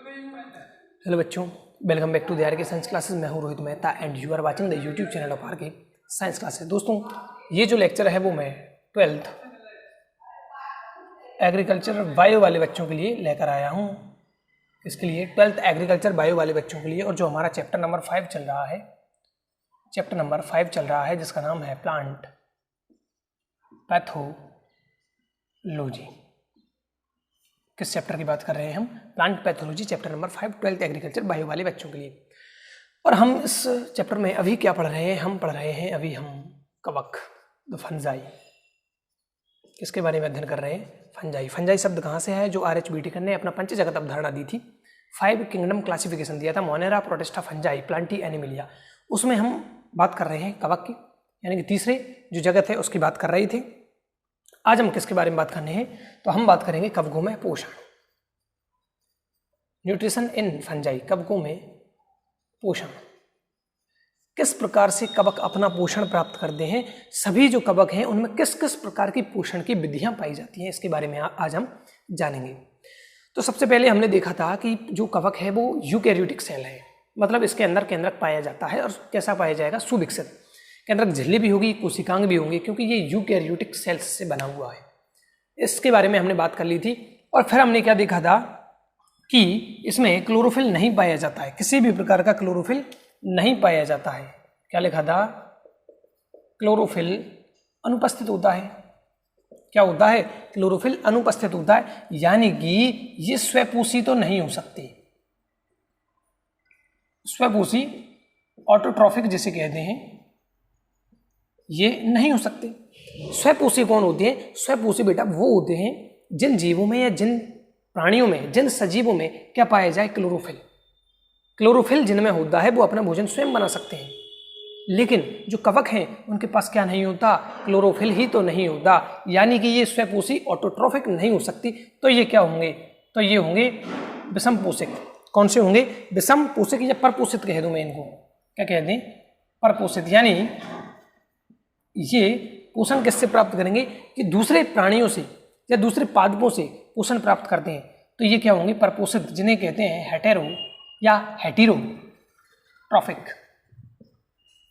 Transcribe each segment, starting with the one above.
Hello बच्चों, welcome back to R K science classes. मैं हूं Rohit Mehta and you are watching the YouTube channel of R K science classes. दोस्तों, ये जो lecture है वो मैं 12th एग्रीकल्चर बायो वाले बच्चों के लिए लेकर आया हूं। इसके लिए 12th एग्रीकल्चर बायो वाले बच्चों के लिए, और जो हमारा चैप्टर नंबर 5 चल रहा है जिसका नाम है प्लांट पैथोलॉजी। किस चैप्टर की बात कर रहे हैं हम? Plant pathology, chapter number 5, 12th agriculture bio वाले बच्चों के लिए। और हम इस चैप्टर में अभी क्या पढ़ रहे हैं? हम कवक, द फंजाई। किसके बारे में अध्ययन कर रहे हैं? फंजाई। फंजाई शब्द कहाँ से है? जो R.H. व्हिटेकर ने अपना पंच जगत अवधारणा दी थी, 5 किंगडम क्लासिफिकेशन दिया था, Monera, protista, fungi, Plantae, Animalia. उसमें हम बात कर रहे हैं कवक की, यानी कि तीसरे जो जगत है उसकी बात कर रही थी। आज हम किसके बारे में बात करने हैं? तो हम बात करेंगे कवकों में पोषण, न्यूट्रिशन इन फंजाई, कवकों में पोषण। किस प्रकार से कवक अपना पोषण प्राप्त करते हैं, सभी जो कवक हैं उनमें किस किस प्रकार की पोषण की विधियां पाई जाती हैं, इसके बारे में आज हम जानेंगे। तो सबसे पहले हमने देखा था कि जो कवक है वो यूकैरियोटिक सेल है, मतलब इसके अंदर केंद्रक पाया जाता है। और कैसा पाया जाएगा? सुविकसित केंद्रक झिल्ली भी होगी, कोशिकांग भी होंगे, क्योंकि ये यूकैरियोटिक सेल्स से बना हुआ है। इसके बारे में हमने बात कर ली थी। और फिर हमने क्या देखा था कि इसमें क्लोरोफिल नहीं पाया जाता है, किसी भी प्रकार का क्लोरोफिल नहीं पाया जाता है। क्या लिखा था? क्लोरोफिल अनुपस्थित होता है। क्या होता है? क्लोरोफिल अनुपस्थित होता है, यानी कि ये स्वपोषी तो नहीं हो सकती। स्वपोषी, ऑटोट्रॉफिक जिसे कहते हैं, ये नहीं हो सकते। स्वपोषी कौन होते हैं? स्वपोषी बेटा वो होते हैं जिन जीवों में या जिन प्राणियों में, जिन सजीवों में क्या पाया जाए? क्लोरोफिल। क्लोरोफिल जिनमें होता है वो अपना भोजन स्वयं बना सकते हैं। लेकिन जो कवक हैं उनके पास क्या नहीं होता? क्लोरोफिल ही तो नहीं होता, यानी कि ये स्वपोषी, ऑटोट्रॉफिक नहीं हो सकती। तो ये क्या होंगे? तो ये होंगे विषम पोषक। कौन से होंगे? विषम पोषक, या परपोषित कह दूं मैं इनको। क्या कह दें? परपोषित। यानी ये पोषण किससे प्राप्त करेंगे? कि दूसरे प्राणियों से या दूसरे पादपों से पोषण प्राप्त करते हैं। तो ये क्या होंगे? परपोषित, जिन्हें कहते हैं हेटेरो या हेटेरोट्रॉफिक।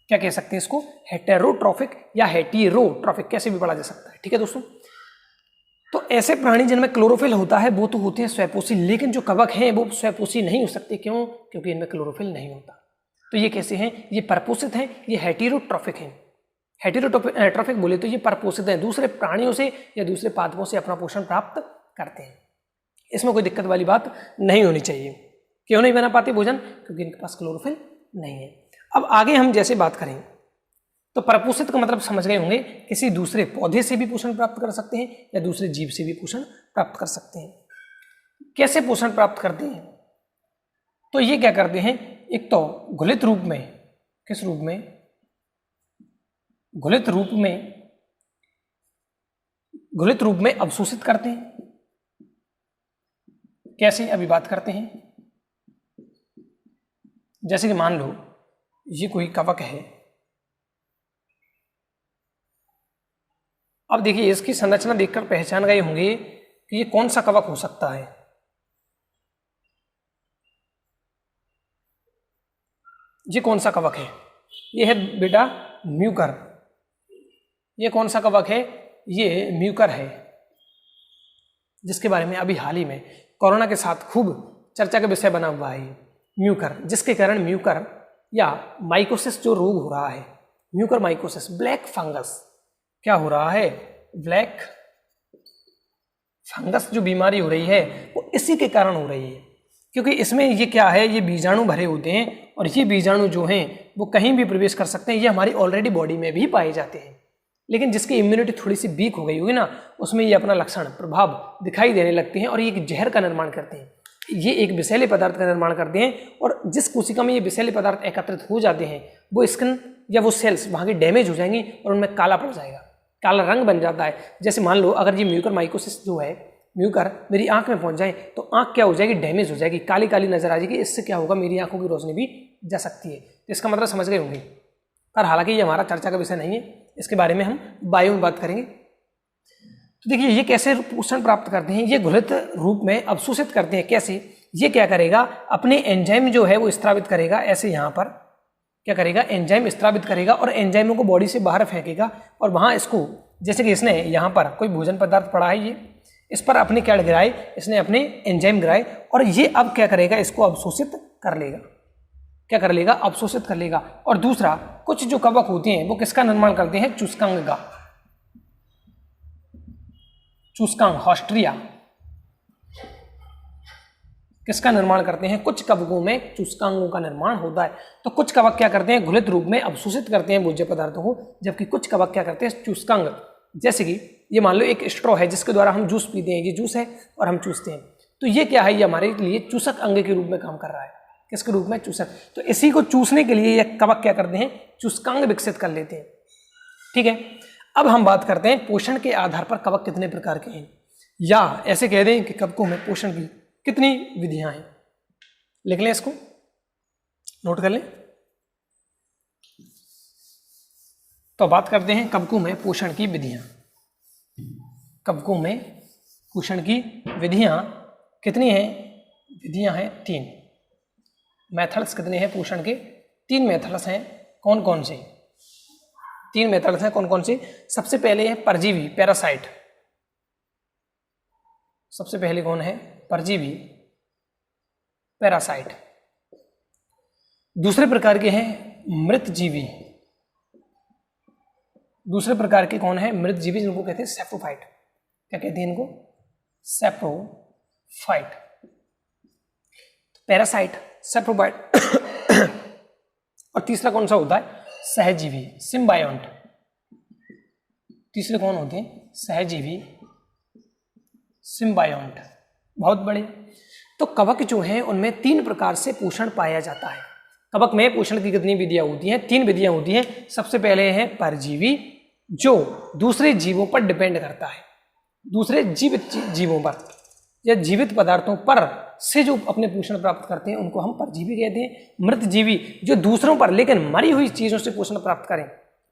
क्या कह सकते हैं इसको? हेटेरोट्रॉफिक या हेटेरोट्रॉफिक, कैसे भी पढ़ा जा सकता है। ठीक है दोस्तों, तो ऐसे प्राणी जिनमें क्लोरोफिल होता है वो तो होते हैं स्वपोषी, लेकिन जो कवक हैं वो स्वपोषी नहीं हो सकते। क्यों? क्योंकि इनमें क्लोरोफिल नहीं होता। तो ये कैसे हैं? ये परपोषित हैं, ये हेटेरोट्रॉफिक हैं। हेटेरोट्रॉफिक बोले तो ये परपोषित हैं, दूसरे प्राणियों से या दूसरे पादपों से अपना पोषण प्राप्त करते हैं। इसमें कोई दिक्कत वाली बात नहीं होनी चाहिए। क्यों नहीं बना पाते भोजन? क्योंकि इनके पास क्लोरोफिल नहीं है। अब आगे हम जैसे बात करें तो परपोषित का मतलब समझ गए होंगे, किसी दूसरे पौधे से भी पोषण प्राप्त कर सकते हैं या दूसरे जीव से भी पोषण प्राप्त कर सकते हैं। कैसे पोषण प्राप्त करते हैं? तो ये क्या करते हैं? एक तो घुलित रूप में। किस रूप में? घुलित रूप में अवशोषित करते हैं। कैसे? अभी बात करते हैं। जैसे कि मान लो ये कोई कवक है। अब देखिए, इसकी संरचना देखकर पहचान गए होंगे कि ये कौन सा कवक हो सकता है। ये कौन सा कवक है? ये है बेटा म्यूकर। ये कौन सा कवक है? ये म्यूकर है, जिसके बारे में अभी हाल ही में कोरोना के साथ खूब चर्चा का विषय बना हुआ है म्यूकर, जिसके कारण म्यूकर या माइकोसिस जो रोग हो रहा है, म्यूकर माइकोसिस, ब्लैक फंगस, क्या हो रहा है? ब्लैक फंगस जो बीमारी हो रही है वो इसी के कारण हो रही है। क्योंकि इसमें ये क्या है? ये बीजाणु भरे होते हैं, और ये बीजाणु जो हैं वो कहीं भी प्रवेश कर सकते हैं। ये हमारी ऑलरेडी बॉडी में भी पाए जाते हैं, लेकिन जिसकी इम्यूनिटी थोड़ी सी वीक हो गई होगी ना, उसमें ये अपना लक्षण, प्रभाव दिखाई देने लगते हैं और ये एक जहर का निर्माण करते हैं। ये एक विषैले पदार्थ का निर्माण करते हैं, और जिस कोशिका में ये विषैले पदार्थ एकत्रित हो जाते हैं वो स्किन या वो सेल्स वहाँ की डैमेज हो जाएंगी और उनमें काला पड़ जाएगा, काला रंग बन जाता है। जैसे मान लो अगर ये म्यूकर माइकोसिस जो है, म्यूकर मेरी आंख में पहुंच जाए तो आंख क्या हो जाएगी? डैमेज हो जाएगी, काली काली नजर आ जाएगी। इससे क्या होगा? मेरी आंखों की रोशनी भी जा सकती है। इसका मतलब समझ गए होंगे। पर हालांकि ये हमारा चर्चा का विषय नहीं है, इसके बारे में हम बायो में बात करेंगे। तो देखिए ये कैसे पोषण प्राप्त करते हैं? ये घुलित रूप में अवशोषित करते हैं। कैसे? ये क्या करेगा, अपने एंजाइम जो है वो स्त्रावित करेगा, ऐसे यहाँ पर क्या करेगा, एंजाइम स्त्रावित करेगा और एंजाइमों को बॉडी से बाहर फेंकेगा और वहाँ इसको, जैसे कि इसने यहाँ पर कोई भोजन पदार्थ पड़ा है, ये इस पर अपने क्या गिराए, इसने अपने एंजाइम गिराए और ये अब क्या करेगा, इसको अवशोषित कर लेगा। क्या कर लेगा, अवशोषित कर लेगा। और दूसरा, कुछ जो कवक होते हैं वो किसका निर्माण करते हैं, चूस्कांग का, चूस्कांग हॉस्ट्रिया किसका निर्माण करते हैं, कुछ कवकों में चूस्कांगों का निर्माण होता है। तो कुछ कवक क्या करते हैं, घुलित रूप में अवशोषित करते हैं भोज्य पदार्थों को, जबकि कुछ कवक क्या करते हैं, चूस्कांग। जैसे कि ये मान लो एक स्ट्रॉ है जिसके द्वारा हम जूस पीते हैं, ये जूस है और हम चूसते हैं, तो ये क्या है, ये हमारे लिए चूसक अंग के रूप में काम कर रहा है। किसके रूप में, चूसक। तो इसी को चूसने के लिए ये कवक क्या करते हैं, चूस्कांग विकसित कर लेते हैं। ठीक है, अब हम बात करते हैं पोषण के आधार पर कवक कितने प्रकार के हैं, या ऐसे कह दें कि कवकों में पोषण की कितनी विधियां हैं। लिख लें, इसको नोट कर लें। तो बात करते हैं कवकों में पोषण की विधियां। कवकों में पोषण की विधियां कितनी हैं, विधियां हैं 3। मेथड्स कितने हैं पोषण के, 3 मेथड्स हैं। कौन कौन से 3 मेथड्स हैं, कौन कौन से। सबसे पहले है परजीवी, पैरासाइट। सबसे पहले कौन है, परजीवी, पैरासाइट। दूसरे प्रकार के हैं मृतजीवी। दूसरे प्रकार के कौन है, मृतजीवी, जिनको कहते हैं सैप्रोफाइट। क्या कहते हैं इनको, सैप्रोफाइट। Parasite, saprophyte. और तीसरा कौन सा होता है, सहजीवी, सिम्बायोंट। तीसरे कौन होते हैं, सहजीवी, सिम्बायोंट। बहुत बड़े। तो कवक जो हैं उनमें 3 प्रकार से पोषण पाया जाता है। कवक में पोषण की कितनी विधियां होती हैं, 3 विधियां होती हैं। सबसे पहले है परजीवी, जो दूसरे जीवों पर डिपेंड करता है, दूसरे जीवित जीवों पर या जीवित पदार्थों पर से जो अपने पोषण प्राप्त करते हैं उनको हम परजीवी कहते हैं। मृतजीवी, जो दूसरों पर लेकिन मरी हुई चीजों से पोषण प्राप्त करें,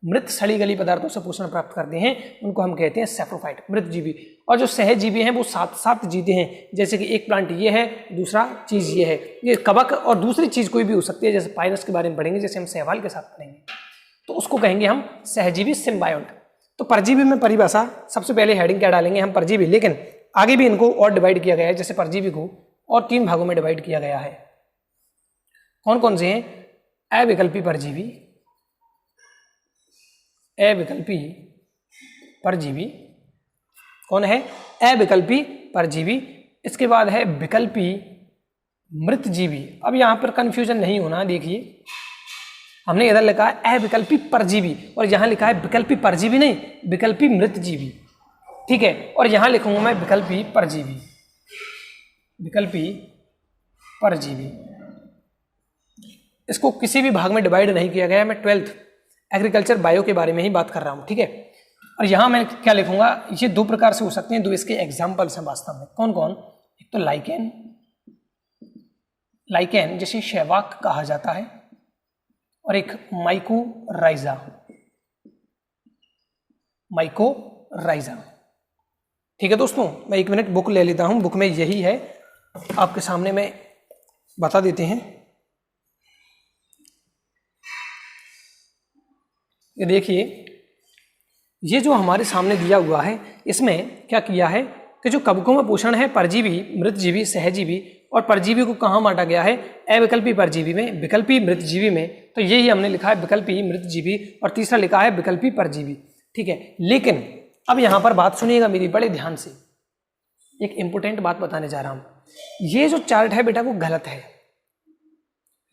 मृत सड़ी गली पदार्थों से पोषण प्राप्त करते हैं, उनको हम कहते हैं सैप्रोफाइट, मृतजीवी। और जो सहजीवी हैं वो साथ जीते हैं, जैसे कि एक प्लांट ये है, दूसरा चीज ये है। ये कवक और दूसरी चीज कोई भी हो सकती है, जैसे पाइरस के बारे में पढ़ेंगे, जैसे हम सहवाल के साथ पढ़ेंगे, तो उसको कहेंगे हम सहजीवी, सिम्बायोंट। तो परजीवी में परिभाषा सबसे पहले हेडिंग क्या डालेंगे हम, परजीवी, लेकिन आगे भी इनको और डिवाइड किया गया है। जैसे परजीवी को और 3 भागों में डिवाइड किया गया है। कौन कौन से हैं, अविकल्पी परजीवी, अविकल्पी परजीवी। कौन है, अविकल्पी परजीवी। इसके बाद है विकल्पी मृतजीवी। अब यहां पर कंफ्यूजन नहीं होना, देखिए हमने इधर लिखा है अविकल्पी परजीवी और यहां लिखा है विकल्पी परजीवी, नहीं विकल्पी मृतजीवी। ठीक है, और यहां लिखूंगा मैं विकल्पी परजीवी, विकल्पी परजीवी। इसको किसी भी भाग में डिवाइड नहीं किया गया, मैं 12th एग्रीकल्चर बायो के बारे में ही बात कर रहा हूं। ठीक है, और यहां मैं क्या लिखूंगा, ये 2 प्रकार से हो सकते हैं, 2 इसके एग्जाम्पल्स हैं वास्तव में। कौन कौन, एक तो लाइकेन, लाइकेन जिसे शैवाक कहा जाता है, और एक माइकोराइजा, माइकोराइजा। ठीक है दोस्तों, मैं 1 मिनट बुक ले लेता हूं, बुक में यही है, आपके सामने मैं बता देते हैं। ये देखिए, ये जो हमारे सामने दिया हुआ है, इसमें क्या किया है कि जो कवकों में पोषण है, परजीवी, मृतजीवी, सहजीवी, और परजीवी को कहाँ बांटा गया है, अविकल्पी परजीवी में, विकल्पी मृतजीवी में। तो यही हमने लिखा है विकल्पी मृतजीवी, और तीसरा लिखा है विकल्पी परजीवी। ठीक है, लेकिन अब यहाँ पर बात सुनिएगा मेरी बड़े ध्यान से, एक इंपॉर्टेंट बात बताने जा रहा हूँ। ये जो चार्ट है बेटा वो गलत है,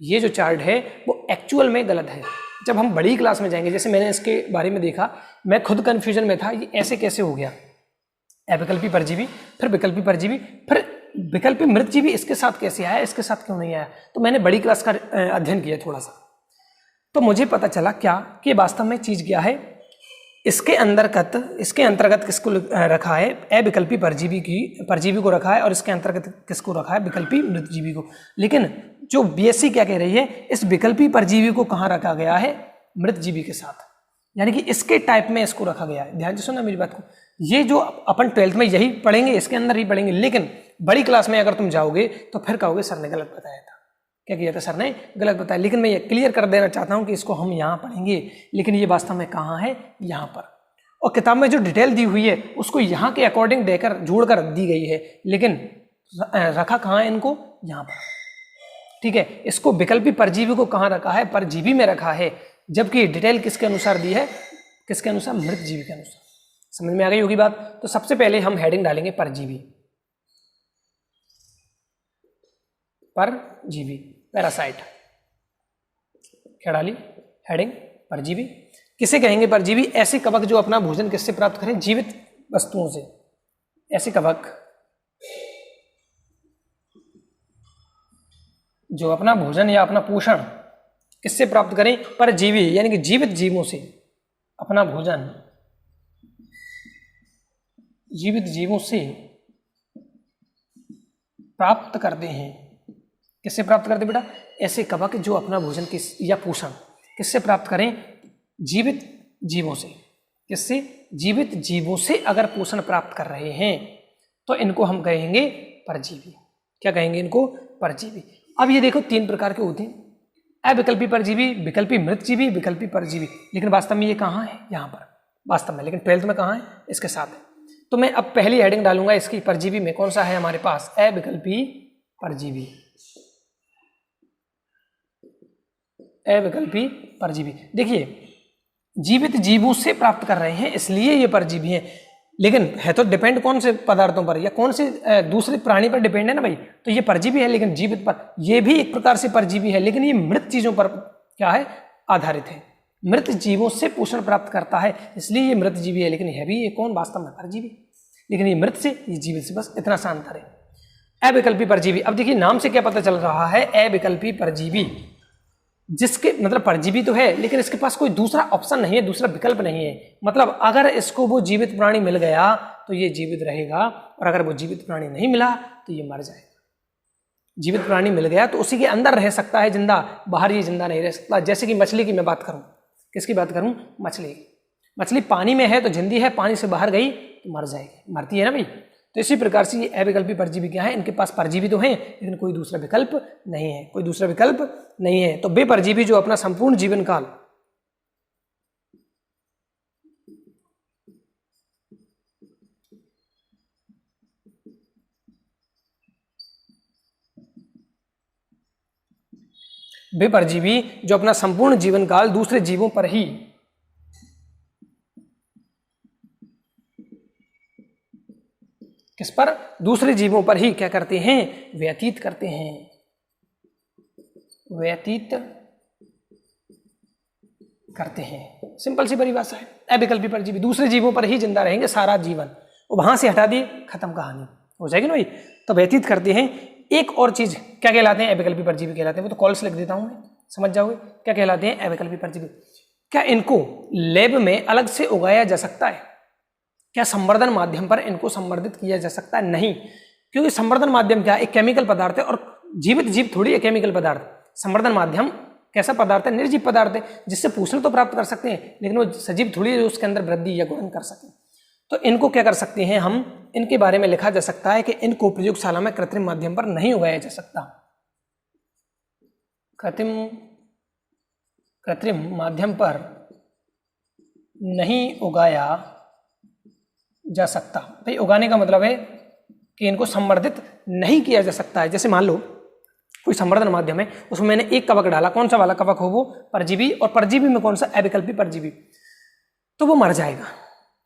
ये जो चार्ट है वो एक्चुअल में गलत है। जब हम बड़ी क्लास में जाएंगे, जैसे मैंने इसके बारे में देखा, मैं खुद कंफ्यूजन में था, ये ऐसे कैसे हो गया, अविकल्पी परजीवी, फिर विकल्पी परजीवी, फिर विकल्पी मृतजीवी इसके साथ कैसे आया, इसके साथ क्यों नहीं आया। तो मैंने बड़ी क्लास का अध्ययन किया थोड़ा सा, तो मुझे पता चला क्या कि वास्तव में चीज क्या है। इसके अंतर्गत किसको रखा है, अविकल्पी परजीवी को रखा है, और इसके अंतर्गत किसको रखा है, विकल्पी मृतजीवी को। लेकिन जो बीएससी क्या कह रही है, इस विकल्पी परजीवी को कहाँ रखा गया है, मृतजीवी के साथ, यानी कि इसके टाइप में इसको रखा गया है। ध्यान से सुनना मेरी बात को, ये जो अपन 12th में यही पढ़ेंगे, इसके अंदर ही पढ़ेंगे, लेकिन बड़ी क्लास में अगर तुम जाओगे तो फिर कहोगे सर ने गलत बताया था। क्या किया था सर ने? गलत बताया। लेकिन मैं ये क्लियर कर देना चाहता हूँ कि इसको हम यहाँ पढ़ेंगे, लेकिन ये वास्तव में कहाँ है? यहाँ पर। और किताब में जो डिटेल दी हुई है उसको यहाँ के अकॉर्डिंग देकर जोड़कर दी गई है, लेकिन रखा कहाँ है इनको? यहाँ पर। ठीक है, इसको विकल्पी परजीवी को कहाँ रखा है? परजीवी में रखा है, जबकि डिटेल किसके अनुसार दी है? किसके अनुसार? मृत जीवी के अनुसार। समझ में आ गई होगी बात? तो सबसे पहले हम हेडिंग डालेंगे परजीवी, परजीवी, पैरासाइट। क्या डाली? हेडिंग परजीवी। किसे कहेंगे परजीवी? ऐसे कवक जो अपना भोजन किससे प्राप्त करें? जीवित वस्तुओं से। ऐसे कवक जो अपना भोजन या अपना पोषण किससे प्राप्त करें? परजीवी, यानी कि जीवित जीवों से अपना भोजन जीवित जीवों से प्राप्त करते हैं। किससे प्राप्त करते बेटा? ऐसे कवक जो अपना भोजन किस या पोषण किससे प्राप्त करें? जीवित जीवों से। किससे? जीवित जीवों से अगर पोषण प्राप्त कर रहे हैं तो इनको हम कहेंगे परजीवी। क्या कहेंगे इनको? परजीवी। अब ये देखो 3 प्रकार के होते हैं, अविकल्पी परजीवी, विकल्पी मृत जीवी, विकल्पी परजीवी। लेकिन वास्तव में ये कहाँ है? यहाँ पर वास्तव में। लेकिन 12th में कहाँ है? इसके साथ है। तो मैं अब पहली हेडिंग डालूंगा इसकी परजीवी में। कौन सा है हमारे पास? अविकल्पी परजीवी। अविकल्पी परजीवी। देखिए, जीवित जीवों से प्राप्त कर रहे हैं इसलिए ये परजीवी हैं, लेकिन है तो डिपेंड कौन से पदार्थों पर या कौन से दूसरे प्राणी पर डिपेंड है ना भाई, तो ये परजीवी है। लेकिन जीवित पर ये भी एक प्रकार से परजीवी है, लेकिन ये मृत चीजों पर क्या है? आधारित है। मृत जीवों से पोषण प्राप्त करता है इसलिए ये मृत जीवी है, लेकिन है भी ये कौन? वास्तव में परजीवी। लेकिन ये मृत से, ये जीवित से, बस इतना सा अंतर है। अविकल्पी परजीवी। अब देखिए नाम से क्या पता चल रहा है? अविकल्पी परजीवी, जिसके मतलब परजीवी तो है लेकिन इसके पास कोई दूसरा ऑप्शन नहीं है, दूसरा विकल्प नहीं है। मतलब अगर इसको वो जीवित प्राणी मिल गया तो ये जीवित रहेगा, और अगर वो जीवित प्राणी नहीं मिला तो ये मर जाएगा। जीवित प्राणी मिल गया तो उसी के अंदर रह सकता है जिंदा, बाहर ये जिंदा नहीं रह सकता। जैसे कि मछली की मैं बात करूं, किसकी बात करूं? मछली। मछली पानी में है तो जिंदी है, पानी से बाहर गई तो मर जाएगी, मरती है ना भाई। तो इसी प्रकार से ये अविकल्पी परजीवी क्या है? इनके पास परजीवी तो है लेकिन कोई दूसरा विकल्प नहीं है, कोई दूसरा विकल्प नहीं है। तो बेपरजीवी जो अपना संपूर्ण जीवन काल बेपरजीवी जो अपना संपूर्ण जीवन काल दूसरे जीवों पर ही किस पर? दूसरे जीवों पर ही क्या करते हैं? व्यतीत करते हैं। व्यतीत करते हैं। सिंपल सी परिभाषा है। अविकल्पी परजीवी दूसरे जीवों पर ही जिंदा रहेंगे सारा जीवन, और वहां से हटा दिए, खत्म कहानी हो जाएगी ना भाई। तो व्यतीत करते हैं। एक और चीज क्या कहलाते हैं? अविकल्पी परजीवी कहलाते हैं। वो तो कॉल्स लिख देता हूं मैं, समझ जाओगे क्या कहलाते हैं अविकल्पी परजीवी। क्या इनको लैब में अलग से उगाया जा सकता है? क्या संवर्धन माध्यम पर इनको संवर्धित किया जा सकता है? नहीं, क्योंकि संवर्धन माध्यम क्या है? एक केमिकल पदार्थ है, और जीवित जीव थोड़ी है केमिकल पदार्थ। संवर्धन माध्यम कैसा पदार्थ है? निर्जीव पदार्थ है, जिससे पोषण तो प्राप्त कर सकते हैं लेकिन वो सजीव थोड़ी है उसके अंदर वृद्धि या गुणन कर सके। तो इनको क्या कर सकते हैं हम? इनके बारे में लिखा जा सकता है कि इनको प्रयोगशाला में कृत्रिम माध्यम पर नहीं उगाया जा सकता। कृत्रिम माध्यम पर नहीं उगाया जा सकता। भाई उगाने का मतलब है कि इनको संवर्धित नहीं किया जा सकता है। जैसे मान लो कोई संवर्धन माध्यम है, उसमें मैंने एक कवक डाला, कौन सा वाला कवक हो? वो परजीवी, और परजीवी में कौन सा? अविकल्पी परजीवी। तो वो मर जाएगा।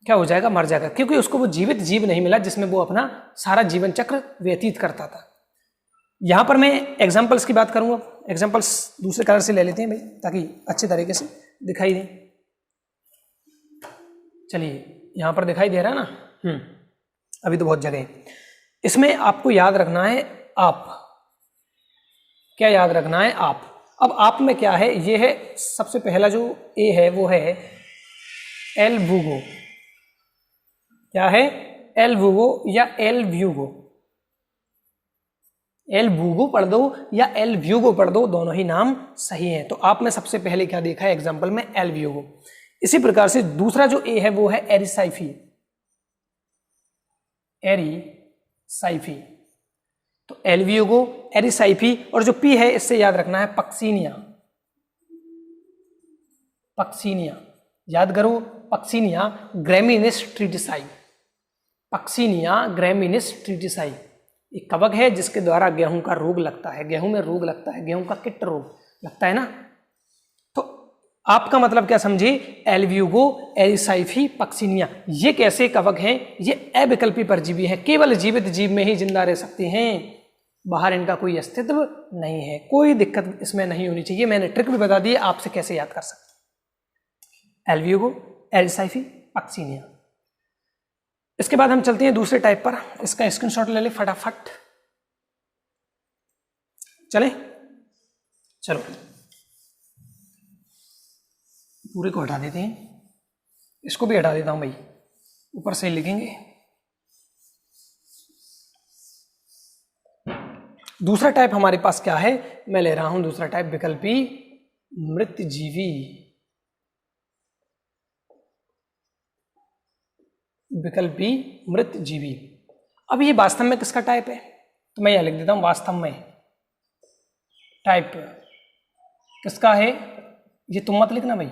क्या हो जाएगा? मर जाएगा, क्योंकि उसको वो जीवित जीव नहीं मिला जिसमें वो अपना सारा जीवन चक्र व्यतीत करता था। यहां पर मैं एग्जाम्पल्स की बात करूंगा। एग्जाम्पल्स दूसरे कलर से ले लेते हैं भाई, ताकि अच्छे तरीके से दिखाई दे। चलिए यहां पर दिखाई दे रहा है ना? अभी तो बहुत जगह है। इसमें आपको याद रखना है आप। क्या याद रखना है? आप। अब आप में क्या है? ये है सबसे पहला जो ए है वो है एल वूगो। क्या है? एल वूगो या एल व्यूगो। एल वूगो पढ़ दो या एल व्यूगो पढ़ दो, दोनों ही नाम सही हैं। तो आप में सबसे पहले क्या देखा है एग्जाम्पल में? एल व्यूगो। इसी प्रकार से दूसरा जो ए है वो है एरिसाइफी। एरिसाइफी। तो एल्वियोगो, एरिसाइफी, और जो पी है इससे याद रखना है पक्सीनिया। पक्सीनिया याद करो, पक्सीनिया ग्रैमिनिस ट्रीटिसाई। पक्सीनिया ग्रैमिनिस ट्रीटिसाई एक कवक है जिसके द्वारा गेहूं का रोग लगता है, गेहूं में रोग लगता है, गेहूं का किट रोग लगता है ना। तो आपका मतलब क्या समझे, एल्वियोगो, एरिसाइफी, पक्सीनिया, ये कैसे कवक हैं, ये अविकल्पी परजीवी हैं, केवल जीवित जीव में ही जिंदा रह सकते हैं, बाहर इनका कोई अस्तित्व नहीं है, कोई दिक्कत इसमें नहीं होनी चाहिए। मैंने ट्रिक भी बता दी, आपसे कैसे याद कर सकते। एल्वियोगो, एरिसाइफी, पक्सीनिया। इसके बाद हम चलते हैं दूसरे टाइप पर, इसका स्क्रीनशॉट ले ले फटाफट। चले, चलो पूरे को हटा देते हैं, इसको भी हटा देता हूं भाई, ऊपर से लिखेंगे। दूसरा टाइप हमारे पास क्या है, मैं ले रहा हूं दूसरा टाइप, विकल्पी मृतजीवी। विकल्पी मृतजीवी। अब ये वास्तव में किसका टाइप है, तो मैं यह लिख देता हूं, वास्तव में टाइप किसका है, ये तुम मत लिखना भाई,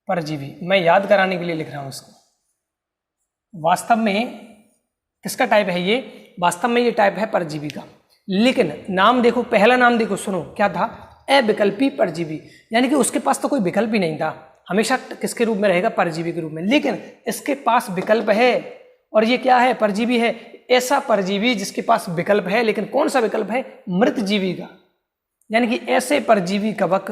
परजीवी, मैं याद कराने के लिए लिख रहा हूं इसको। वास्तव में किसका टाइप है ये, वास्तव में ये टाइप है परजीवी का, लेकिन नाम देखो, पहला नाम देखो, सुनो क्या था, अविकल्पी परजीवी, यानी कि उसके पास तो कोई विकल्प ही नहीं था, हमेशा किसके रूप में रहेगा, परजीवी के रूप में, लेकिन इसके पास विकल्प है, और ये क्या है, परजीवी है, ऐसा परजीवी जिसके पास विकल्प है, लेकिन कौन सा विकल्प है, मृतजीवी का, यानी कि ऐसे परजीवी कवक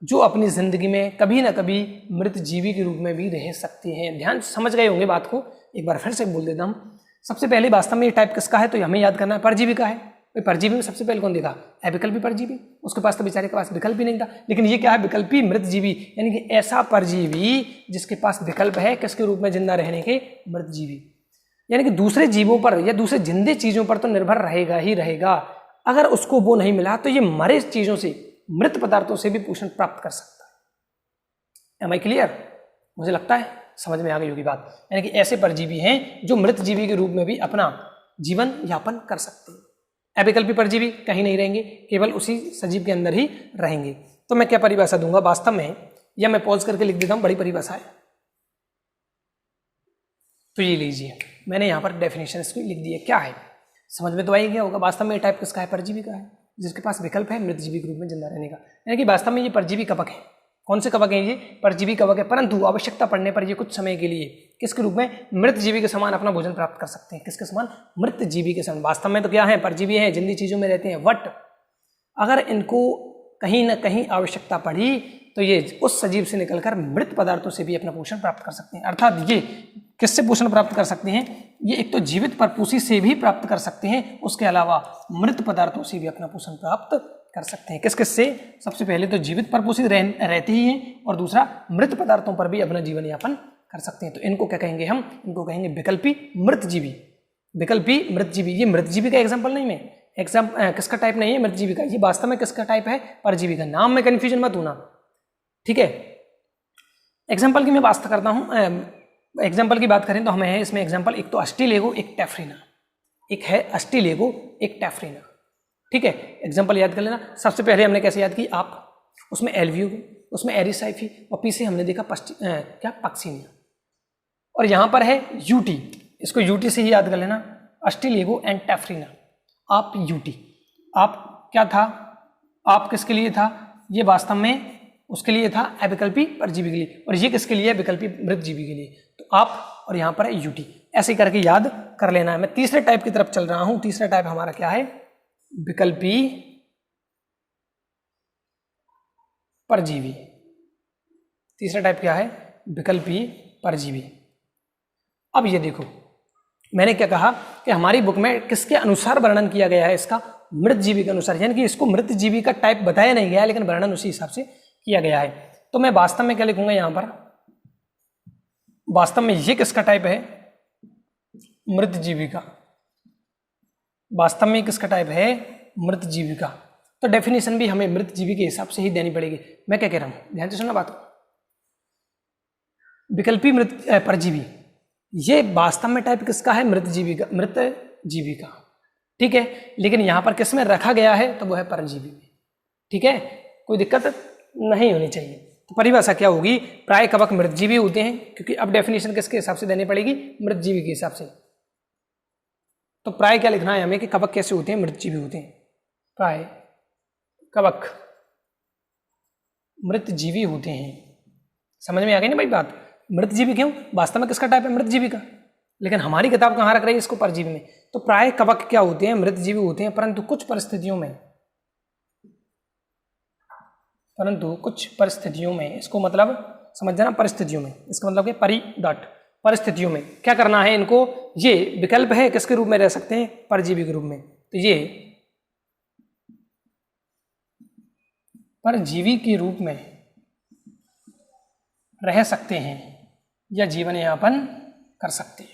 जो अपनी जिंदगी में कभी ना कभी मृतजीवी के रूप में भी रह सकते हैं। ध्यान समझ गए होंगे बात को, एक बार फिर से बोल देता हूँ। सबसे पहले वास्तव में ये टाइप किसका है, तो हमें याद करना है परजीवी का है। परजीवी में सबसे पहले कौन देखा, अविकल्पी परजीवी, उसके पास तो बेचारे के पास विकल्प ही नहीं था, लेकिन ये क्या है, विकल्पी मृतजीवी, यानी कि ऐसा परजीवी जिसके पास विकल्प है किसके रूप में, जिंदा रहने के, मृतजीवी, यानी कि दूसरे जीवों पर या दूसरे जिंदे चीजों पर तो निर्भर रहेगा ही रहेगा, अगर उसको वो नहीं मिला तो ये मरे चीजों से, मृत पदार्थों से भी पोषण प्राप्त कर सकता है। एम आई क्लियर, मुझे लगता है समझ में आ गई होगी बात। यानी कि ऐसे परजीवी हैं जो मृत जीवी के रूप में भी अपना जीवन यापन कर सकते हैं। अविकल्पी परजीवी कहीं नहीं रहेंगे, केवल उसी सजीव के अंदर ही रहेंगे। तो मैं क्या परिभाषा दूंगा वास्तव में, या मैं पॉज करके लिख देता हूं, बड़ी परिभाषा है, तो ये लीजिए, मैंने यहाँ पर डेफिनेशन इसको लिख दी है, क्या है समझ में तो आई गया होगा। वास्तव में ये टाइप किसका है, परजीवी का है, जिसके पास विकल्प है मृतजीवी के रूप में जिंदा रहने का, यानी कि वास्तव में ये परजीवी कवक है। कौन से कवक हैं ये, परजीवी कवक है, परंतु आवश्यकता पड़ने पर ये कुछ समय के लिए किसके रूप में, मृतजीवी के समान अपना भोजन प्राप्त कर सकते हैं। किसके समान, मृतजीवी के समान। वास्तव में तो क्या है, परजीवी है, जिंदी चीजों में रहते हैं, बट अगर इनको कहीं ना कहीं आवश्यकता पड़ी तो ये उस सजीव से निकलकर मृत पदार्थों से भी अपना पोषण प्राप्त कर सकते हैं। अर्थात ये किससे पोषण प्राप्त कर सकते हैं, ये एक तो जीवित परपोषी से भी प्राप्त कर सकते हैं, उसके अलावा मृत पदार्थों से भी अपना पोषण प्राप्त कर सकते हैं। किस किस से, सबसे पहले तो जीवित परपोषी रहते ही हैं, और दूसरा मृत पदार्थों पर भी अपना जीवन यापन कर सकते हैं। तो इनको क्या कहेंगे हम, इनको कहेंगे विकल्पी मृतजीवी। विकल्पी मृतजीवी, ये मृतजीवी का एग्जाम्पल नहीं, मैं किसका टाइप नहीं है, मृतजीवी का, ये वास्तव में किसका टाइप है, परजीवी का। नाम में कंफ्यूजन मत होना, ठीक है। एग्जाम्पल की मैं बात करता हूँ, एग्जाम्पल की बात करें तो हमें है इसमें एग्जाम्पल, एक तो अस्टिलेगो, एक टेफ्रिना, एक है अस्टिलेगो, एक टेफ्रिना, ठीक है। एग्जाम्पल याद कर लेना। सबसे पहले हमने कैसे याद की, आप उसमें एल्वियोगो, उसमें एरिसाइफी, और पीछे हमने देखा क्या, पक्सीनिया, और यहाँ पर है यूटी, इसको यूटी से ही याद कर लेना, अस्टिलेगो एंड टेफ्रिना। आप यूटी, आप क्या था, आप किसके लिए था, ये वास्तव में उसके लिए था, अविकल्पी परजीवी के लिए, और ये किसके लिए, विकल्पी मृतजीवी के लिए। तो आप, और यहाँ पर है यूटी, ऐसे करके याद कर लेना है। मैं तीसरे टाइप की तरफ चल रहा हूं। तीसरा टाइप हमारा क्या है, विकल्पी परजीवी। तीसरा टाइप क्या है, विकल्पी परजीवी। अब ये देखो, मैंने क्या कहा कि हमारी बुक में किसके अनुसार वर्णन किया गया है, इसका मृतजीवी के अनुसार, यानी कि इसको मृतजीवी का टाइप बताया नहीं गया है, लेकिन वर्णन उसी हिसाब से किया गया है। तो मैं वास्तव में क्या लिखूंगा यहाँ पर, वास्तव में ये किसका टाइप है, मृतजीवी का। वास्तव में किसका टाइप है, मृतजीवी का। तो डेफिनेशन भी हमें मृतजीवी के हिसाब से ही देनी पड़ेगी। मैं क्या कह रहा हूं, ध्यान से सुनना बात को। विकल्पी परजीवी, ये वास्तव में टाइप किसका है? मृत जीवी का, ठीक है। लेकिन यहाँ पर किस में रखा गया है? तो वो है परजीवी में, ठीक है। कोई दिक्कत नहीं होनी चाहिए। तो परिभाषा क्या होगी? प्राय कवक मृतजीवी होते हैं, क्योंकि अब डेफिनेशन किसके हिसाब से देनी पड़ेगी? मृतजीवी के हिसाब से। तो प्राय क्या लिखना है हमें कि कवक कैसे होते हैं? मृतजीवी होते हैं। प्राय कवक मृतजीवी होते हैं। समझ में आ गई ना भाई बात? मृतजीवी क्यों? वास्तव में किसका टाइप है? मृतजीवी का। लेकिन हमारी किताब कहाँ रख रही है इसको? परजीवी में। तो प्राय कवक क्या होते हैं? मृतजीवी होते हैं, परंतु कुछ परिस्थितियों में, इसको मतलब समझ जाना, परिस्थितियों में, इसका मतलब परिस्थितियों में क्या करना है इनको? ये विकल्प है, किसके रूप में रह सकते हैं? परजीवी के रूप में। तो ये परजीवी के रूप में रह सकते हैं या जीवन यापन कर सकते हैं,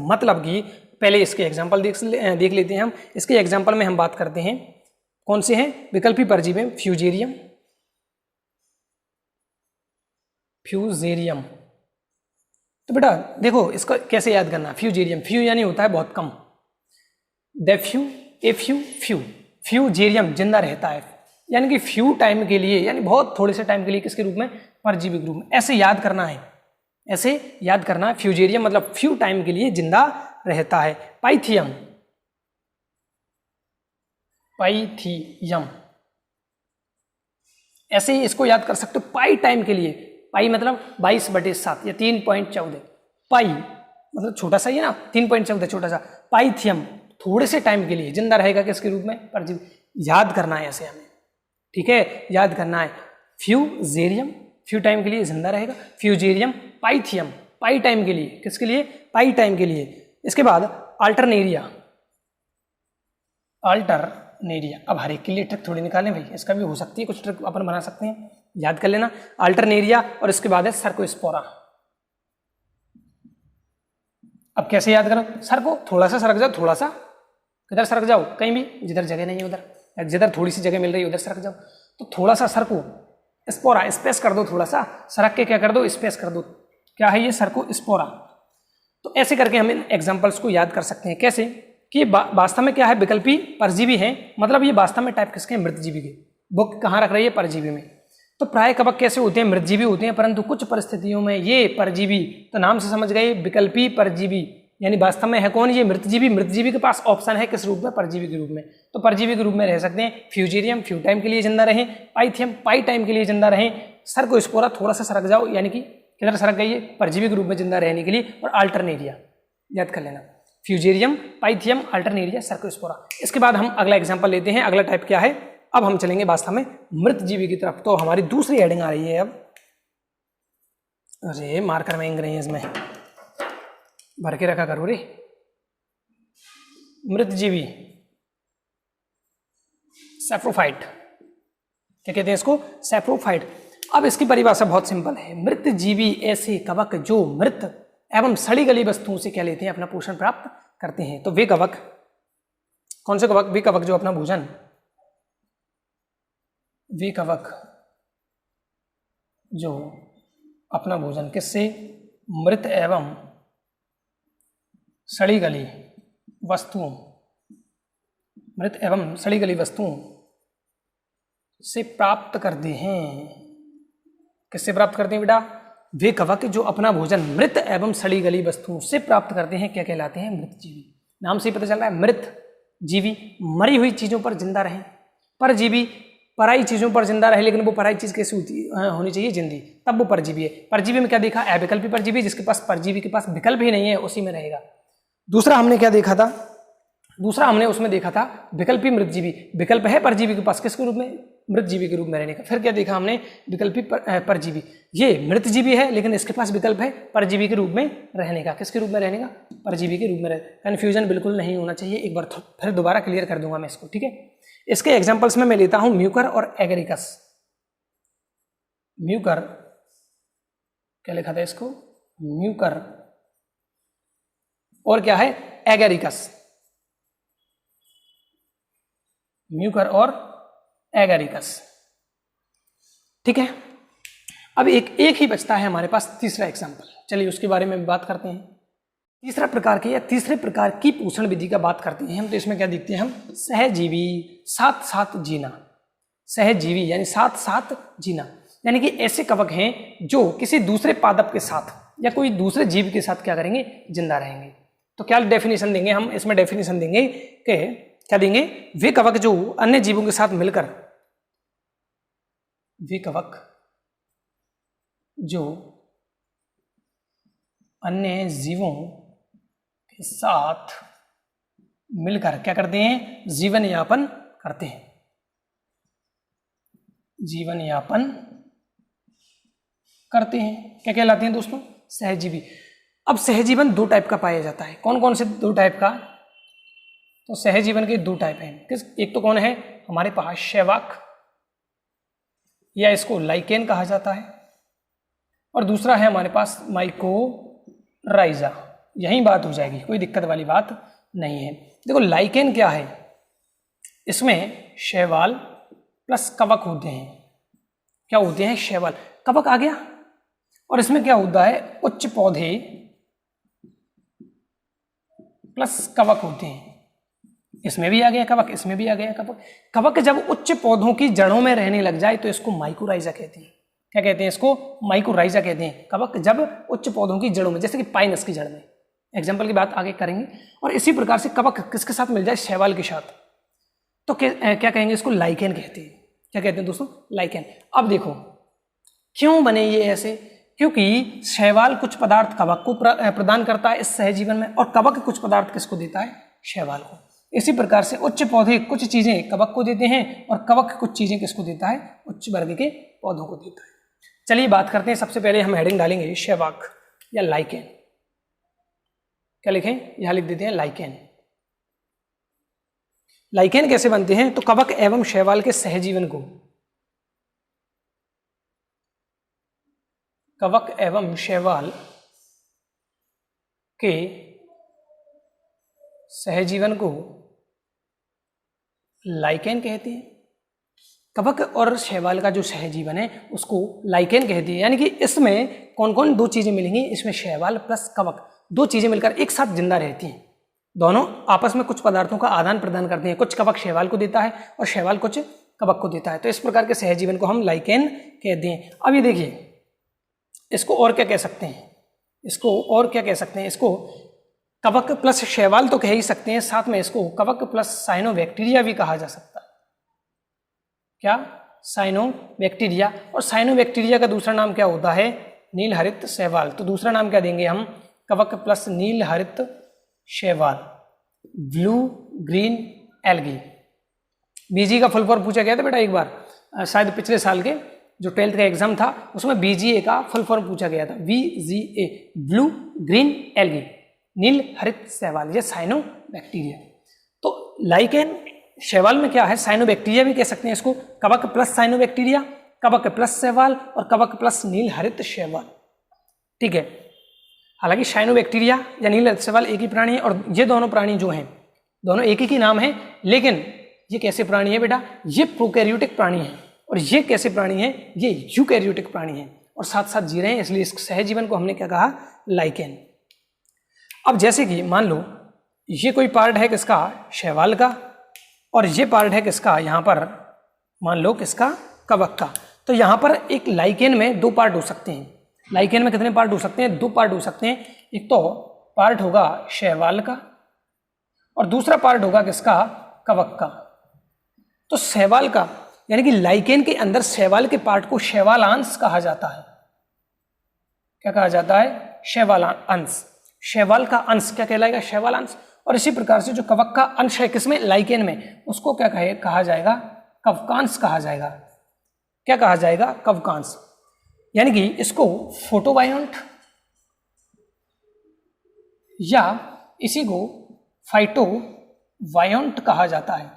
मतलब कि पहले इसके एग्जाम्पल देख लेते हैं हम। इसके एग्जाम्पल में हम बात करते हैं कौन से हैं? विकल्पी परजीवी, फ्यूजेरियम। तो बेटा देखो इसको कैसे याद करना। फ्यूजेरियम, फ्यू यानी होता है बहुत कम, फ्यूजेरियम जिंदा रहता है, यानी कि फ्यू टाइम के लिए, यानी बहुत थोड़े से टाइम के लिए, किसके रूप में? परजीवी के रूप में। ऐसे याद करना है, फ्यूजेरियम मतलब फ्यू टाइम के लिए जिंदा रहता है। पाइथियम, ऐसे ही इसको याद कर सकते हो, पाई टाइम के लिए। पाई मतलब 22/7 या 3.14। पाई मतलब छोटा सा ही है ना, 3.14 छोटा सा। पाइथियम थोड़े से टाइम के लिए जिंदा रहेगा, किसके रूप में? परजीवी। याद करना है ऐसे हमें, ठीक है, याद करना है। फ्यूजेरियम फ्यू टाइम के लिए जिंदा रहेगा, फ्यूजेरियम। पाइथियम पाई टाइम के लिए, किसके लिए? पाई टाइम के लिए। इसके बाद अल्टरनेरिया। अब हर एक के लिए ट्रिक थोड़ी निकालें भाई, इसका भी हो सकती है, कुछ ट्रिक अपन बना सकते हैं, याद कर लेना। अल्टरनेरिया, और इसके बाद है सर्कोस्पोरा। अब कैसे याद करो? सर को थोड़ा सा सरक जाओ, थोड़ा सा किधर सरक जाओ, कहीं भी, जिधर जगह नहीं है उधर, जिधर थोड़ी सी जगह मिल रही है उधर सरक जाओ। तो थोड़ा सा सर को स्पोरा, स्पेस कर दो, थोड़ा सा सरक के क्या कर दो? स्पेस कर दो। क्या है ये? सर्कोस्पोरा। तो ऐसे करके हम इन एग्जाम्पल्स को याद कर सकते हैं। कैसे कि वास्तव में क्या है? विकल्पी परजीवी है, मतलब ये वास्तव में टाइप किसके? मृतजीवी के। बुक कहाँ रख रही है? परजीवी में। तो प्राय कवक कैसे होते हैं? मृतजीवी होते हैं, परंतु कुछ परिस्थितियों में ये परजीवी, तो नाम से समझ गए, विकल्पी परजीवी, यानी वास्तव में है कौन? ये मृतजीवी के पास ऑप्शन है किस रूप में? परजीवी के रूप में। तो परजीवी के रूप में रह सकते हैं। फ्यूजेरियम फ्यू टाइम के लिए जिंदा रहे, पाइथियम पाई टाइम के लिए जिंदा रहे, सर्कोस्पोरा थोड़ा सा सरक जाओ, यानी कि किधर सरक गई है? परजीवी के रूप में जिंदा रहने के लिए। और अल्टरनेरिया याद कर लेना, फ्यूजेरियम, पाइथियम, अल्टरनेरिया, सर्कोस्पोरा। इसके बाद हम अगला एग्जाम्पल लेते हैं। अगला टाइप क्या है? अब हम चलेंगे वास्तव में मृतजीवी की तरफ। तो हमारी दूसरी हेडिंग आ रही है अब। अरे मार्कर में इंग्रेज में भर के रखा करो रे। मृतजीवी, सैप्रोफाइट, क्या कहते हैं इसको? सैप्रोफाइट। अब इसकी परिभाषा बहुत सिंपल है। मृतजीवी ऐसे कवक जो मृत एवं सड़ी गली वस्तुओं से क्या लेते हैं? अपना पोषण प्राप्त करते हैं। तो वे कवक, कौन से कवक? वे कवक जो अपना भोजन, वे कवक जो अपना भोजन किससे? मृत एवं सड़ी गली वस्तुओं, मृत एवं सड़ी गली वस्तुओं से प्राप्त करते हैं। किससे प्राप्त करते हैं बेटा? वे कवक जो अपना भोजन मृत एवं सड़ी गली वस्तुओं से प्राप्त करते हैं, क्या कहलाते हैं? मृतजीवी। नाम से ही पता चल रहा है, मृत जीवी, मरी हुई चीजों पर जिंदा रहे। परजीवी पराई चीजों पर जिंदा रहे, लेकिन वो पराई चीज कैसी होनी चाहिए? जिंदी, तब वो परजीवी है। परजीवी में क्या देखा? अविकल्पी परजीवी, जिसके पास परजीवी के पास विकल्प ही नहीं है, उसी में रहेगा। दूसरा हमने क्या देखा था? दूसरा हमने उसमें देखा था विकल्पी मृतजीवी, विकल्प है परजीवी के पास, किसके रूप में? मृतजीवी के रूप में रहने का। फिर क्या देखा हमने? विकल्पी परजीवी, ये मृतजीवी है लेकिन इसके पास विकल्प है परजीवी के रूप में रहने का। किसके रूप में रहने का? परजीवी के रूप में। कन्फ्यूजन बिल्कुल नहीं होना चाहिए, एक बार फिर दोबारा क्लियर कर दूंगा मैं इसको, ठीक है। इसके एग्जाम्पल्स में मैं लेता हूं म्यूकर और एगरिकस। म्यूकर, क्या लिखा था इसको? म्यूकर, और क्या है? एगरिकस। म्यूकर और एगरिकस, ठीक है। अब एक ही बचता है हमारे पास तीसरा एग्जाम्पल, चलिए उसके बारे में बात करते हैं। तीसरा प्रकार की या तीसरे प्रकार की पोषण विधि का बात करते हैं हम, तो इसमें क्या देखते हैं हम, सहजीवी साथ साथ जीना। सहजीवी यानी साथ साथ जीना, यानी कि ऐसे कवक हैं जो किसी दूसरे पादप के साथ या कोई दूसरे जीव के साथ क्या करेंगे, जिंदा रहेंगे। तो क्या डेफिनेशन देंगे हम इसमें, डेफिनेशन देंगे कि क्या देंगे, वे कवक जो अन्य जीवों के साथ मिलकर, वे कवक जो अन्य जीवों के साथ मिलकर क्या करते हैं, जीवन यापन करते हैं, जीवन यापन करते हैं, क्या कहलाते हैं दोस्तों, सहजीवी। अब सहजीवन दो टाइप का पाया जाता है, कौन कौन से दो टाइप का, तो सहजीवन के दो टाइप हैं। किस, एक तो कौन है हमारे पास शैवाक या इसको लाइकेन कहा जाता है, और दूसरा है हमारे पास माइकोराइजा। यही बात हो जाएगी, कोई दिक्कत वाली बात नहीं है। देखो लाइकेन क्या है, इसमें शैवाल प्लस कवक होते हैं। क्या होते हैं, शैवाल, कवक आ गया, और इसमें क्या होता है, उच्च पौधे प्लस कवक होते हैं। इसमें भी आ गया कवक, इसमें भी आ गया कवक। कवक जब उच्च पौधों की जड़ों में रहने लग जाए तो इसको माइकोराइजा कहते हैं। क्या कहते हैं इसको, माइकोराइजा कहते हैं। कवक जब उच्च पौधों की जड़ों में, जैसे कि पाइनस की जड़ में, एग्जाम्पल की बात आगे करेंगे। और इसी प्रकार से कवक किसके साथ मिल जाए, शैवाल के साथ, तो क्या कहेंगे इसको, लाइकेन कहते हैं। क्या कहते हैं दोस्तों, लाइकेन। अब देखो क्यों बने ये ऐसे, क्योंकि शैवाल कुछ पदार्थ कवक को प्रदान करता है इस सहजीवन में, और कवक कुछ पदार्थ किसको देता है, शैवाल को। इसी प्रकार से उच्च पौधे कुछ चीजें कवक को देते हैं, और कवक कुछ चीजें किसको देता है, उच्च वर्ग के पौधों को देता है। चलिए बात करते हैं, सबसे पहले हम हेडिंग डालेंगे शैवाक या लाइकेन। क्या लिखें, यहां लिख देते हैं लाइकेन। लाइकेन कैसे बनते हैं, तो कवक एवं शैवाल के सहजीवन को, कवक एवं शैवाल के सहजीवन को लाइकेन कहते हैं। कवक और शैवाल का जो सहजीवन है उसको लाइकेन कहते हैं। यानी कि इसमें कौन कौन दो चीजें मिलेंगी, इसमें शैवाल प्लस कवक दो चीजें मिलकर एक साथ जिंदा रहती हैं। दोनों आपस में कुछ पदार्थों का आदान प्रदान करते हैं, कुछ कवक शैवाल को देता है और शैवाल कुछ कवक को देता है। तो इस प्रकार के सहजीवन को हम लाइकेन कहते हैं। अब ये देखिए, इसको और क्या कह सकते हैं, इसको और क्या कह सकते हैं, इसको कवक प्लस शैवाल तो कह ही सकते हैं, साथ में इसको कवक प्लस साइनोबैक्टीरिया भी कहा जा सकता है। क्या, साइनोबैक्टीरिया। और साइनोबैक्टीरिया का दूसरा नाम क्या होता है, नीलहरित शैवाल। तो दूसरा नाम क्या देंगे हम, कवक प्लस नीलहरित शैवाल, ब्लू ग्रीन एल्गी। बीजी का फुल फॉर्म पूछा गया था बेटा एक बार, शायद पिछले साल के जो 12th का एग्जाम था उसमें बीजीए का फुल फॉर्म पूछा गया था, VGA, ब्लू ग्रीन एल्गी, नील हरित शैवाल, या साइनोबैक्टीरिया। तो लाइकेन शैवाल में क्या है, साइनोबैक्टीरिया भी कह सकते हैं इसको, कवक प्लस साइनोबैक्टीरिया, कवक प्लस शैवाल और कवक प्लस नील हरित शैवाल। ठीक है, हालांकि साइनोबैक्टीरिया या नील हरित शैवाल एक ही प्राणी है, और ये दोनों प्राणी जो हैं दोनों एक ही नाम है, लेकिन ये कैसे प्राणी है बेटा, ये प्रोकैरियोटिक प्राणी है, और ये कैसे प्राणी है, ये यूकैरियोटिक प्राणी है, और साथ साथ जी रहे हैं, इसलिए इस सहजीवन को हमने क्या कहा, लाइकेन। अब जैसे कि मान लो ये कोई पार्ट है किसका, शैवाल का, और ये पार्ट है किसका, यहाँ पर मान लो किसका, कवक का। तो यहाँ पर एक लाइकेन में दो पार्ट हो सकते हैं। लाइकेन में कितने पार्ट हो सकते हैं, दो पार्ट हो सकते हैं। एक तो पार्ट होगा शैवाल का और दूसरा पार्ट होगा किसका, कवक का। तो शैवाल का यानी कि लाइकेन के अंदर शैवाल के पार्ट को शैवालांश कहा जाता है। क्या कहा जाता है, शैवालांश। शैवाल का अंश क्या कहलाएगा, शैवालांश। और इसी प्रकार से जो कवक का अंश है किसमें, लाइकेन में, उसको क्या कहा जाएगा, कवकांश कहा जाएगा। क्या कहा जाएगा, कवकांश। यानी कि इसको फोटोबायोंट या इसी को फाइटोबायोंट कहा जाता है।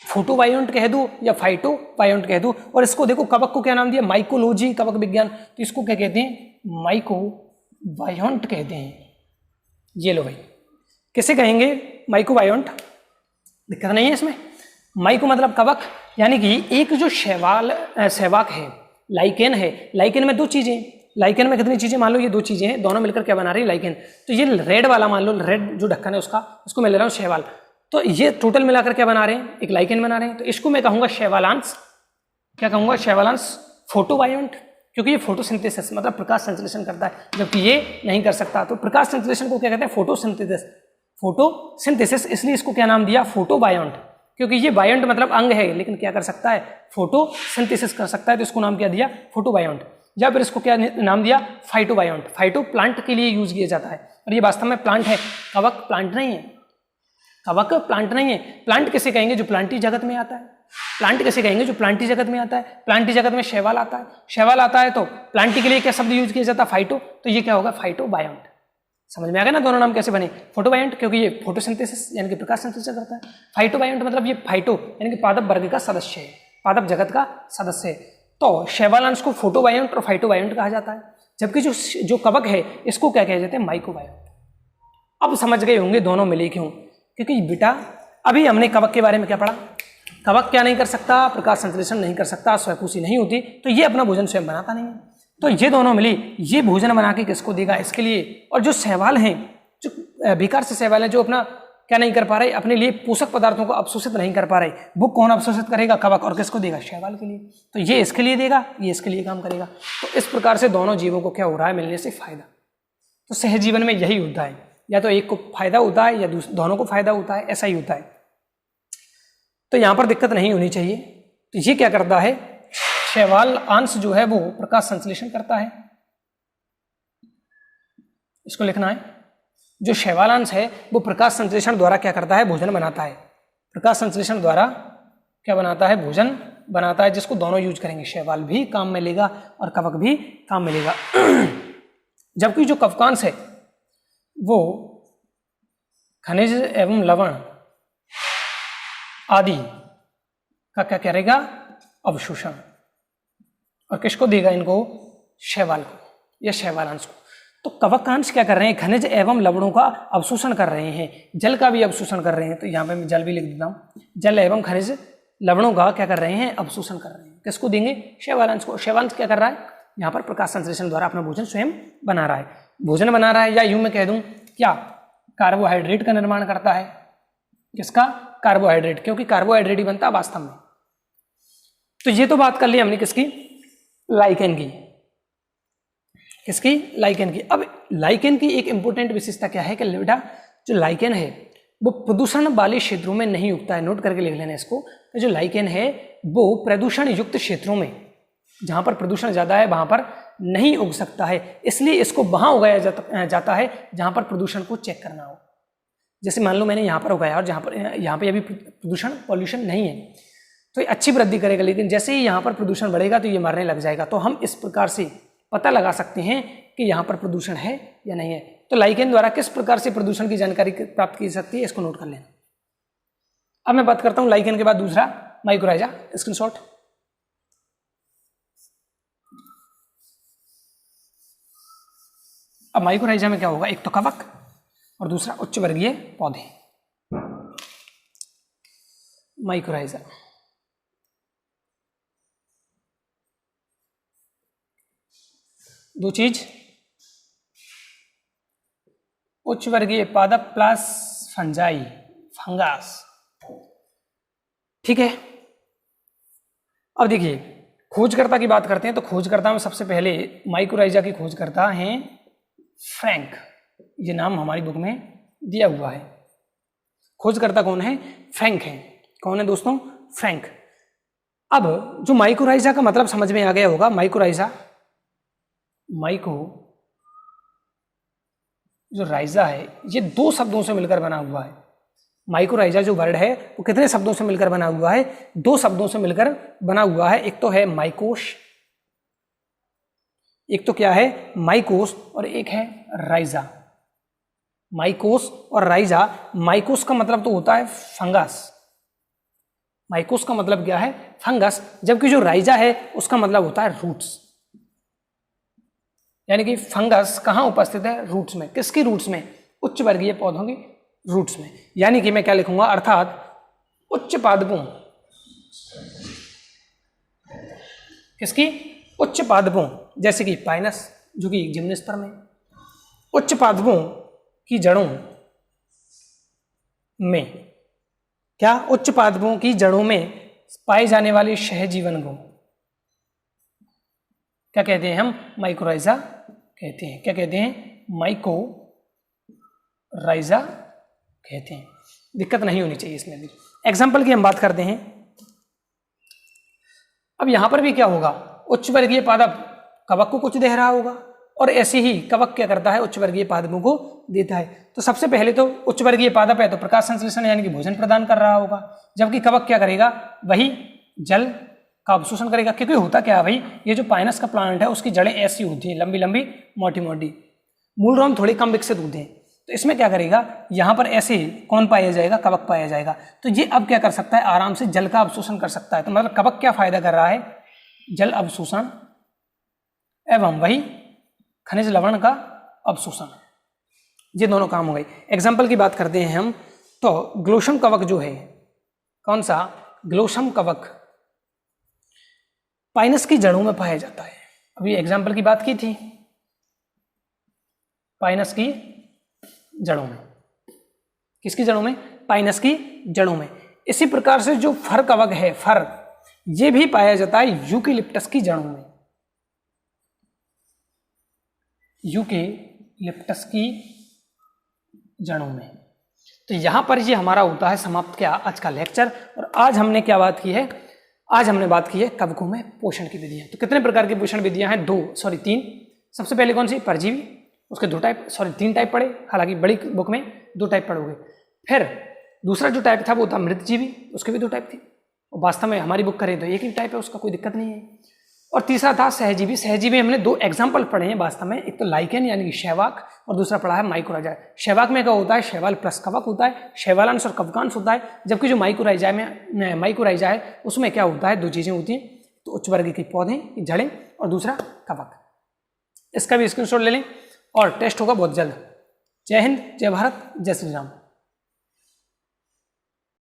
फोटोबायोंट कह दो या फाइटोबायोंट कह दो। और इसको देखो, कवक को क्या नाम दिया, माइकोलॉजी, कवक विज्ञान। तो इसको क्या कहते हैं, माइकोबायोंट कहते हैं। ये लो भाई, किसे कहेंगे, माइकोबायोंट। दिक्कत नहीं है इसमें। माइको मतलब कवक, यानी कि एक जो शैवाक है, लाइकेन है, लाइकेन में दो चीजें, लाइकेन में कितनी चीजें, मान लो ये दो चीजें हैं, दोनों मिलकर क्या बना रही है, लाइकेन। तो ये रेड वाला मान लो, रेड जो ढक्कन है उसका, इसको मैं ले रहा हूँ शैवाल, तो ये टोटल मिलाकर क्या बना रहे हैं, एक लाइकेन बना रहे हैं। तो इसको मैं कहूंगा शैवालांश, क्या कहूंगा, शैवालांश फोटोबायोंट, क्योंकि ये फोटोसिंथेसिस मतलब प्रकाश संश्लेषण करता है, जबकि ये नहीं कर सकता। तो प्रकाश संश्लेषण को क्या कहते हैं, फोटोसिंथेसिस, फोटोसिंथेसिस, इसलिए इसको क्या नाम दिया, फोटोबायोंट, क्योंकि ये बायोंट मतलब अंग है, लेकिन क्या कर सकता है, फोटोसिंथेसिस कर सकता है, तो इसको नाम क्या दिया, फोटोबायोंट। या फिर इसको क्या नाम दिया, फाइटोबायोंट। फाइटो प्लांट के लिए यूज किया जाता है, और ये वास्तव में प्लांट है, कवक प्लांट नहीं है, कवक प्लांट नहीं है। प्लांट किसे कहेंगे, जो प्लांटी जगत में आता है, प्लांट किसे कहेंगे, जो प्लांटी जगत में आता है। प्लांटी जगत में शैवाल आता है, शैवाल आता है तो प्लांटी के लिए क्या शब्द यूज किया जाता है, फाइटो, तो ये क्या होगा, फाइटोबायोंट। समझ में आ गया ना दोनों नाम कैसे बने, फोटोबायोंट क्योंकि ये फोटोसिंथेसिस यानी कि प्रकाश संश्लेषण करता है, फाइटोबायोंट मतलब ये फाइटो यानी कि पादप वर्ग का सदस्य है, पादप जगत का सदस्य है। तो शैवालांश को फोटोबायोंट और फाइटोबायोंट कहा जाता है, जबकि जो कवक है इसको क्या कहा जाता है, माइक्रोबायोंट। अब समझ गए होंगे दोनों मिले क्यों, क्योंकि बेटा अभी हमने कवक के बारे में क्या पढ़ा, कवक क्या नहीं कर सकता, प्रकाश संश्लेषण नहीं कर सकता, स्वयंपोषी नहीं होती, तो ये अपना भोजन स्वयं बनाता नहीं है। तो ये दोनों मिली, ये भोजन बना के किसको देगा, इसके लिए। और जो शैवाल हैं, जो बेकार से शैवाल हैं, जो अपना क्या नहीं कर पा रहे, अपने लिए पोषक पदार्थों को अवशोषित नहीं कर पा रहे, वो कौन अवशोषित करेगा, कवक, और किसको देगा, शैवाल के लिए। तो ये इसके लिए देगा, ये इसके लिए काम करेगा। तो इस प्रकार से दोनों जीवों को क्या हो रहा है, मिलने से फायदा। तो सहजीवन में यही होता है, या तो एक को फायदा होता है या दोनों को फायदा होता है, ऐसा ही होता है। तो यहां पर दिक्कत नहीं होनी चाहिए। तो ये क्या करता है, शैवाल अंश जो है वो प्रकाश संश्लेषण करता है, इसको लिखना है। जो शैवाल अंश है वो प्रकाश संश्लेषण द्वारा क्या करता है, भोजन बनाता है। प्रकाश संश्लेषण द्वारा क्या बनाता है, भोजन बनाता है, जिसको दोनों यूज करेंगे, शैवाल भी काम में लेगा और कवक भी काम में लेगा। जबकि जो कवकांश है वो खनिज एवं लवण आदि का क्या करेगा, अवशोषण, और किसको देगा, इनको, शैवाल को या शैवालांश को। तो कवकांश क्या कर रहे हैं, खनिज एवं लवणों का अवशोषण कर रहे हैं, जल का भी अवशोषण कर रहे हैं। तो यहाँ पे मैं जल भी लिख देता हूँ, जल एवं खनिज लवणों का क्या कर रहे हैं, अवशोषण कर रहे हैं। किसको देंगे, शैवालांश को। शैवालांश क्या कर रहा है, यहाँ पर प्रकाश संश्लेषण द्वारा अपना भोजन स्वयं बना रहा है, भोजन बना रहा है, या यूं मैं कह दूं क्या, कार्बोहाइड्रेट का निर्माण करता है। किसका, कार्बोहाइड्रेट, क्योंकि कार्बोहाइड्रेट ही बनता है वास्तव में। तो ये तो बात कर ली हमने किसकी, लाइकेन की, किसकी, लाइकेन की। अब लाइकेन की एक इंपॉर्टेंट विशेषता क्या है कि बेटा जो लाइकेन है वो प्रदूषण वाले क्षेत्रों में नहीं उगता है, नोट करके लिख लेना इसको। तो जो लाइकेन है वो प्रदूषण युक्त क्षेत्रों में, जहां पर प्रदूषण ज्यादा है वहां पर नहीं उग सकता है, इसलिए इसको वहां उगाया जाता है जहां पर प्रदूषण को चेक करना हो। जैसे मान लो मैंने यहाँ पर उगाया और जहाँ पर यहाँ पे अभी प्रदूषण पॉल्यूशन नहीं है, तो ये अच्छी वृद्धि करेगा, लेकिन जैसे ही यहाँ पर प्रदूषण बढ़ेगा तो ये मरने लग जाएगा। तो हम इस प्रकार से पता लगा सकते हैं कि यहाँ पर प्रदूषण है या नहीं है। तो लाइकेन द्वारा किस प्रकार से प्रदूषण की जानकारी प्राप्त की सकती है, इसको नोट कर लेना। अब मैं बात करता हूँ लाइकेन के बाद दूसरा, माइक्रोराइजा, स्क्रीनशॉट। अब माइक्रोराइजा में क्या होगा, एक तो कवक और दूसरा उच्च वर्गीय पौधे। माइक्रोराइजा, दो चीज, उच्च वर्गीय पादप प्लस फंजाई, फंगस, ठीक है। अब देखिए खोजकर्ता की बात करते हैं, तो खोजकर्ता में सबसे पहले माइक्रोराइजा की खोजकर्ता हैं फ्रैंक, ये नाम हमारी बुक में दिया हुआ है। खोजकर्ता कौन है, फ्रैंक है। कौन है दोस्तों, फ्रैंक। अब जो माइक्रोराइजा का मतलब समझ में आ गया होगा, माइक्रोराइजा, माइको जो राइजा है ये दो शब्दों से मिलकर बना हुआ है। माइक्रोराइजा जो वर्ड है वो कितने शब्दों से मिलकर बना हुआ है, दो शब्दों से मिलकर बना हुआ है। एक तो है माइकोश, एक तो क्या है माइकोस, और एक है राइजा। माइकोस और राइजा, माइकोस का मतलब तो होता है फंगस, माइकोस का मतलब क्या है, फंगस, जबकि जो राइजा है उसका मतलब होता है रूट्स। यानी कि फंगस कहाँ उपस्थित है, रूट्स में। किसकी रूट्स में, उच्च वर्गीय पौधों की रूट्स में। यानी कि मैं क्या लिखूंगा, अर्थात उच्च पादपों, किसकी, उच्च पादपों जैसे कि पाइनस जो कि एक जिम्नोस्पर्म है, उच्च पादपों की जड़ों में क्या, उच्च पादपों की जड़ों में पाए जाने वाले सहजीवन को क्या कहते हैं हम, माइकोराइजा कहते हैं। क्या कहते हैं, माइकोराइजा कहते हैं। दिक्कत नहीं होनी चाहिए इसमें भी। एग्जाम्पल की हम बात करते हैं। अब यहां पर भी क्या होगा, उच्च वर्गीय पादप कवक को कुछ दे रहा होगा और ऐसे ही कवक क्या करता है, उच्च वर्गीय पादपों को देता है। तो सबसे पहले तो उच्च वर्गीय पादप है तो प्रकाश संश्लेषण यानी कि भोजन प्रदान कर रहा होगा, जबकि कवक क्या करेगा, वही जल का अवशोषण करेगा। क्योंकि होता क्या है भाई, ये जो पाइनस का प्लांट है उसकी जड़ें ऐसी होती हैं, लंबी लंबी मोटी मोटी, मूलरोम थोड़ी कम विकसित होते हैं। तो इसमें क्या करेगा, यहाँ पर ऐसे कौन पाया जाएगा, कवक पाया जाएगा। तो ये अब क्या कर सकता है, आराम से जल का अवशोषण कर सकता है। तो मतलब कवक क्या फायदा कर रहा है, जल अवशोषण एवं वही खनिज लवण का अवशोषण, ये दोनों काम हो गए। एग्जाम्पल की बात करते हैं हम, तो ग्लोसम कवक जो है, कौन सा, ग्लोसम कवक पाइनस की जड़ों में पाया जाता है। अभी एग्जाम्पल की बात की थी, पाइनस की जड़ों में, किसकी जड़ों में, पाइनस की जड़ों में। इसी प्रकार से जो फर कवक है, फर, ये भी पाया जाता है यूकेलिप्टस की जड़ों में, यूकेलिप्टस की जड़ों में। तो यहां पर ये हमारा होता है समाप्त क्या, आज का लेक्चर। और आज हमने क्या बात की है, आज हमने बात की है कवकों में पोषण की विधियां। तो कितने प्रकार की पोषण विधियां हैं, तीन। सबसे पहले कौन सी, परजीवी, उसके 3 टाइप पढ़े, हालांकि बड़ी बुक में 2 टाइप पढ़ोगे। फिर दूसरा जो टाइप था वो था मृतजीवी, उसके भी 2 टाइप थी, और वास्तव में हमारी बुक करें तो एक ही टाइप है, उसका कोई दिक्कत नहीं है। और तीसरा था सहजीवी। सहजीवी हमने 2 एग्जाम्पल पढ़े हैं वास्तव में, एक तो लाइकेन यानी कि शैवाक, और दूसरा पढ़ा है माइकोराइजा। शैवाक में क्या होता है, शैवाल प्लस कवक होता है, शैवालांश और कवकांश होता है। जबकि जो माइकोराइजा है उसमें क्या होता है, 2 चीजें होती हैं, तो उच्च वर्ग के पौधे, जड़ें, और दूसरा कवक। इसका भी स्क्रीनशॉट ले लें और टेस्ट होगा बहुत जल्द। जय हिंद, जय भारत, जय श्री राम।